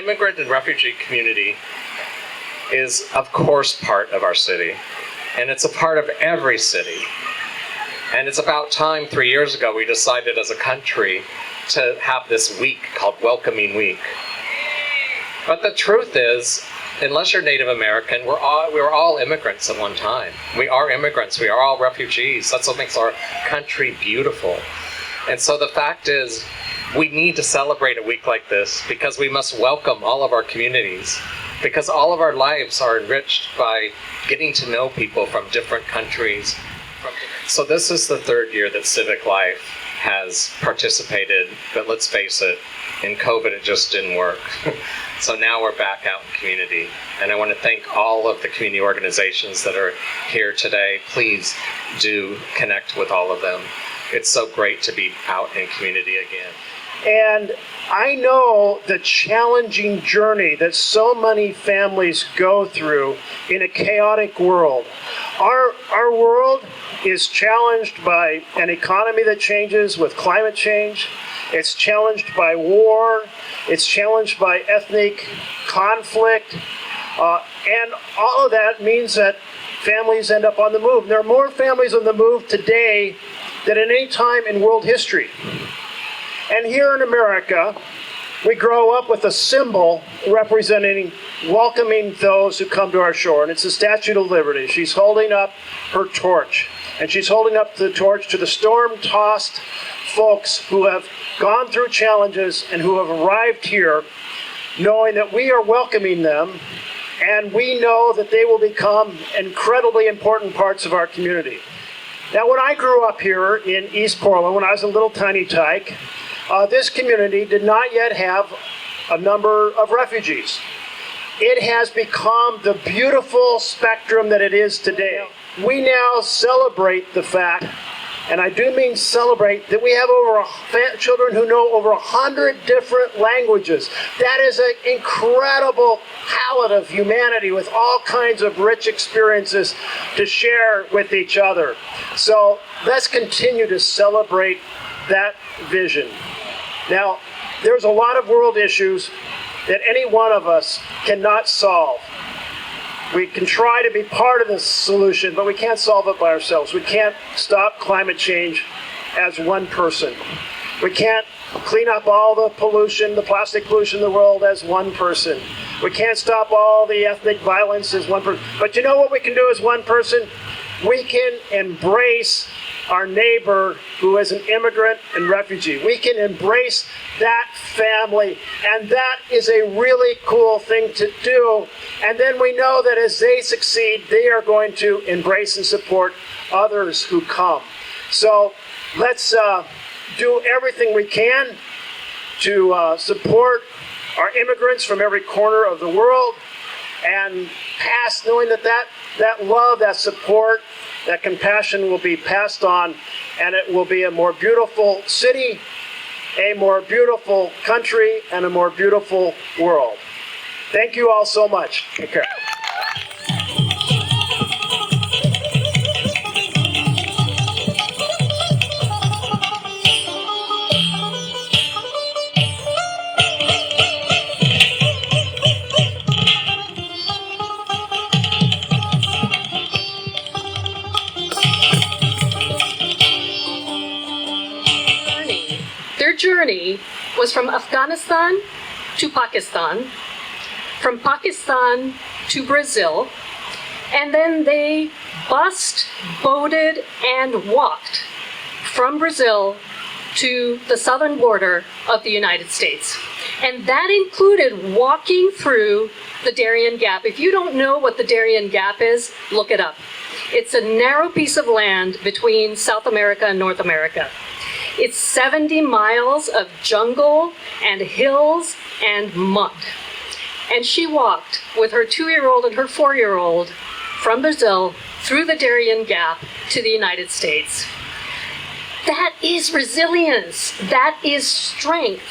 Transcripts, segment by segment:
immigrant and refugee community is, of course, part of our city, and it's a part of every city. And it's about time 3 years ago we decided as a country to have this week called Welcoming Week. But the truth is, unless you're Native American, we were all immigrants at one time. We are immigrants. We are all refugees. That's what makes our country beautiful. And so the fact is, we need to celebrate a week like this because we must welcome all of our communities, because all of our lives are enriched by getting to know people from different countries. So this is the third year that Civic Life has participated, but let's face it, in COVID it just didn't work. So now we're back out in community. And I want to thank all of the community organizations that are here today. Please do connect with all of them. It's so great to be out in community again. And I know the challenging journey that so many families go through in a chaotic world. Our world is challenged by an economy that changes with climate change. It's challenged by war. It's challenged by ethnic conflict. And all of that means that families end up on the move. There are more families on the move today than at any time in world history. And here in America, we grow up with a symbol representing welcoming those who come to our shore, and it's the Statue of Liberty. She's holding up her torch, and she's holding up the torch to the storm-tossed folks who have gone through challenges and who have arrived here knowing that we are welcoming them, and we know that they will become incredibly important parts of our community. Now, when I grew up here in East Portland, when I was a little tiny tyke, this community did not yet have a number of refugees. It has become the beautiful spectrum that it is today. We now celebrate the fact, and I do mean celebrate, that we have children who know over 100 different languages. That is an incredible palette of humanity with all kinds of rich experiences to share with each other. So let's continue to celebrate that vision. Now, there's a lot of world issues that any one of us cannot solve. We can try to be part of the solution, but we can't solve it by ourselves. We can't stop climate change as one person. We can't clean up all the pollution, the plastic pollution in the world as one person. We can't stop all the ethnic violence as one person. But you know what we can do as one person? We can embrace our neighbor who is an immigrant and refugee. We can embrace that family, and that is a really cool thing to do. And then we know that as they succeed, they are going to embrace and support others who come. So let's do everything we can to support our immigrants from every corner of the world, and pass, knowing that love, that support, that compassion will be passed on, and it will be a more beautiful city, a more beautiful country, and a more beautiful world. Thank you all so much. Take care. Their journey was from Afghanistan to Pakistan, from Pakistan to Brazil, and then they bussed, boated, and walked from Brazil to the southern border of the United States. And that included walking through the Darien Gap. If you don't know what the Darien Gap is, look it up. It's a narrow piece of land between South America and North America. It's 70 miles of jungle and hills and mud. And she walked with her 2-year-old and her 4-year-old from Brazil through the Darien Gap to the United States. That is resilience. That is strength.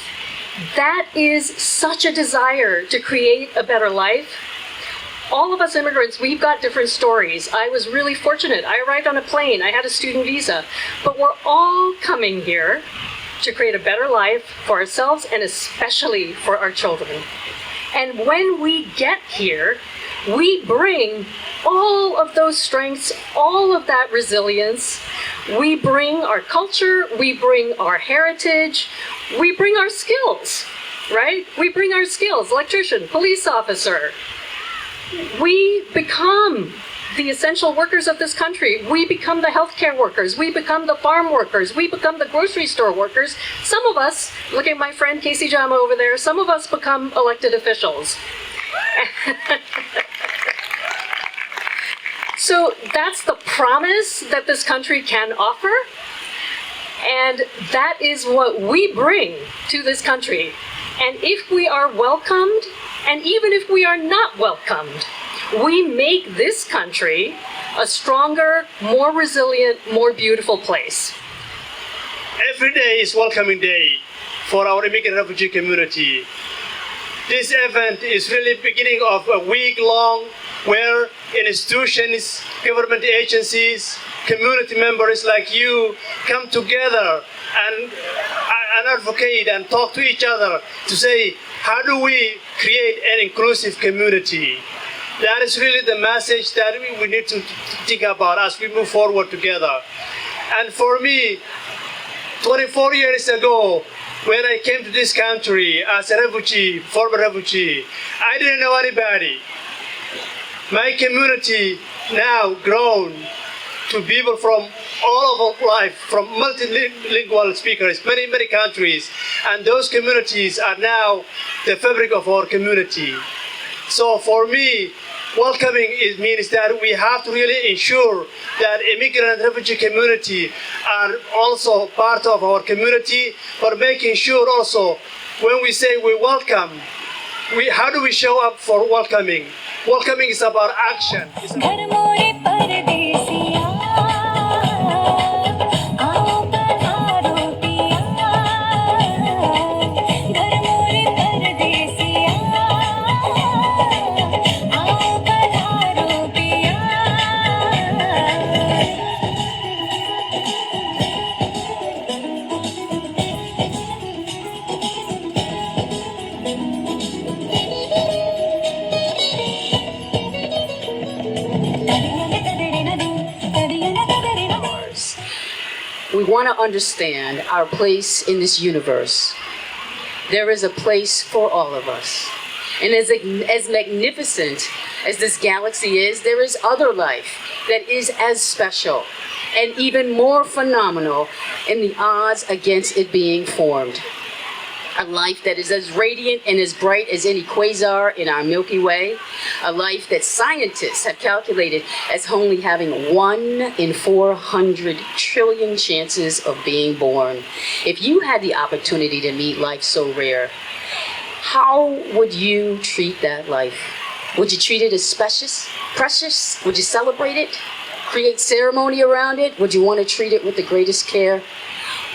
That is such a desire to create a better life. All of us immigrants, we've got different stories. I was really fortunate. I arrived on a plane. I had a student visa. But we're all coming here to create a better life for ourselves and especially for our children. And when we get here, we bring all of those strengths, all of that resilience. We bring our culture, we bring our heritage, we bring our skills, right? We bring our skills, electrician, police officer. We become the essential workers of this country. We become the healthcare workers. We become the farm workers. We become the grocery store workers. Some of us, look at my friend Casey Jama over there, some of us become elected officials. So that's the promise that this country can offer. And that is what we bring to this country. And if we are welcomed, and even if we are not welcomed, we make this country a stronger, more resilient, more beautiful place. Every day is welcoming day for our immigrant refugee community. This event is really beginning of a week-long where institutions, government agencies, community members like you come together and advocate and talk to each other to say, how do we create an inclusive community? That is really the message that we need to think about as we move forward together. And for me, 24 years ago, when I came to this country as a refugee, former refugee, I didn't know anybody. My community now grown to people from all over life, from multilingual speakers, many, many countries, and those communities are now the fabric of our community. So for me, welcoming means that we have to really ensure that immigrant and refugee community are also part of our community, but making sure also when we say we welcome, how do we show up for welcoming? Welcoming is about action. It's about we want to understand our place in this universe. There is a place for all of us. And as magnificent as this galaxy is, there is other life that is as special and even more phenomenal in the odds against it being formed. A life that is as radiant and as bright as any quasar in our Milky Way. A life that scientists have calculated as only having 1 in 400 trillion chances of being born. If you had the opportunity to meet life so rare, how would you treat that life? Would you treat it as precious? Would you celebrate it? Create ceremony around it? Would you want to treat it with the greatest care?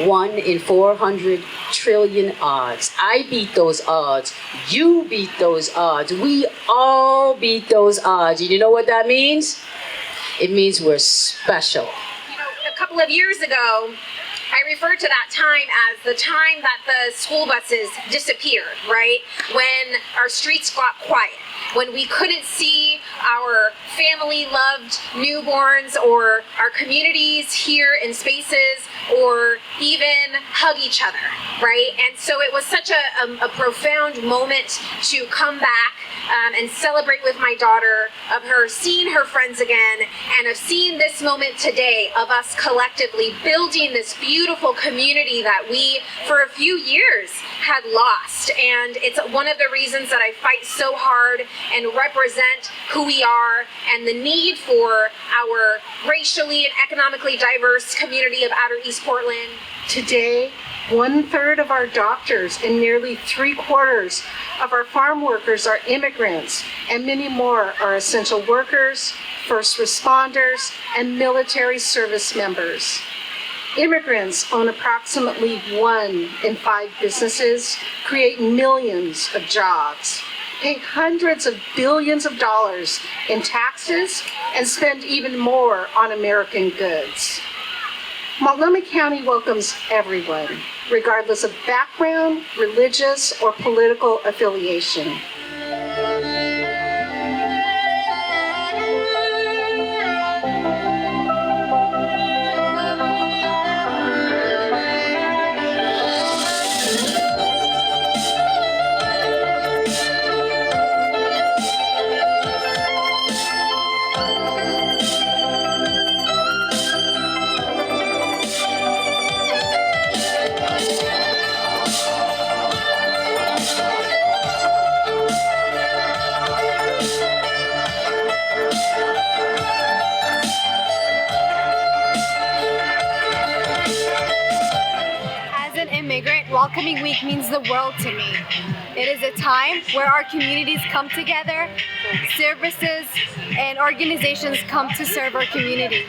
1 in 400 trillion odds. I beat those odds. You beat those odds. We all beat those odds. You know what that means? It means we're special. You know, a couple of years ago, I referred to that time as the time that the school buses disappeared, right? When our streets got quiet, when we couldn't see our family-loved newborns or our communities here in spaces or even hug each other, right? And so it was such a profound moment to come back and celebrate with my daughter, of her seeing her friends again, and of seeing this moment today of us collectively building this beautiful community that we, for a few years, had lost. And it's one of the reasons that I fight so hard and represent who we are and the need for our racially and economically diverse community of Outer East Portland. Today, 1/3 of our doctors and nearly 3/4 of our farm workers are immigrants, and many more are essential workers, first responders, and military service members. Immigrants own approximately 1 in 5 businesses, create millions of jobs, pay hundreds of billions of dollars in taxes, and spend even more on American goods. Multnomah County welcomes everyone, regardless of background, religious, or political affiliation. immigrant, Welcoming Week means the world to me. It is a time where our communities come together, services and organizations come to serve our community.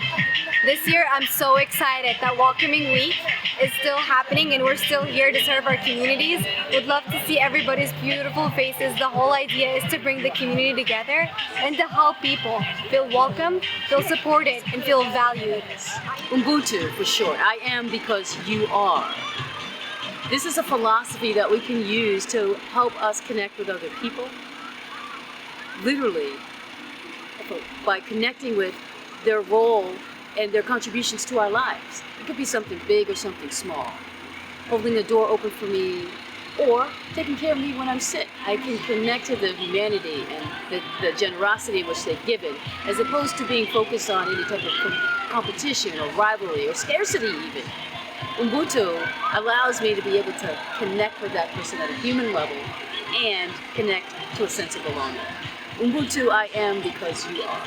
This year, I'm so excited that Welcoming Week is still happening and we're still here to serve our communities. Would love to see everybody's beautiful faces. The whole idea is to bring the community together and to help people feel welcome, feel supported, and feel valued. Ubuntu for short. I am because you are. This is a philosophy that we can use to help us connect with other people. Literally, by connecting with their role and their contributions to our lives. It could be something big or something small. Holding the door open for me, or taking care of me when I'm sick. I can connect to the humanity and the generosity in which they've given, as opposed to being focused on any type of competition or rivalry or scarcity even. Ubuntu allows me to be able to connect with that person at a human level and connect to a sense of belonging. Ubuntu, I am because you are.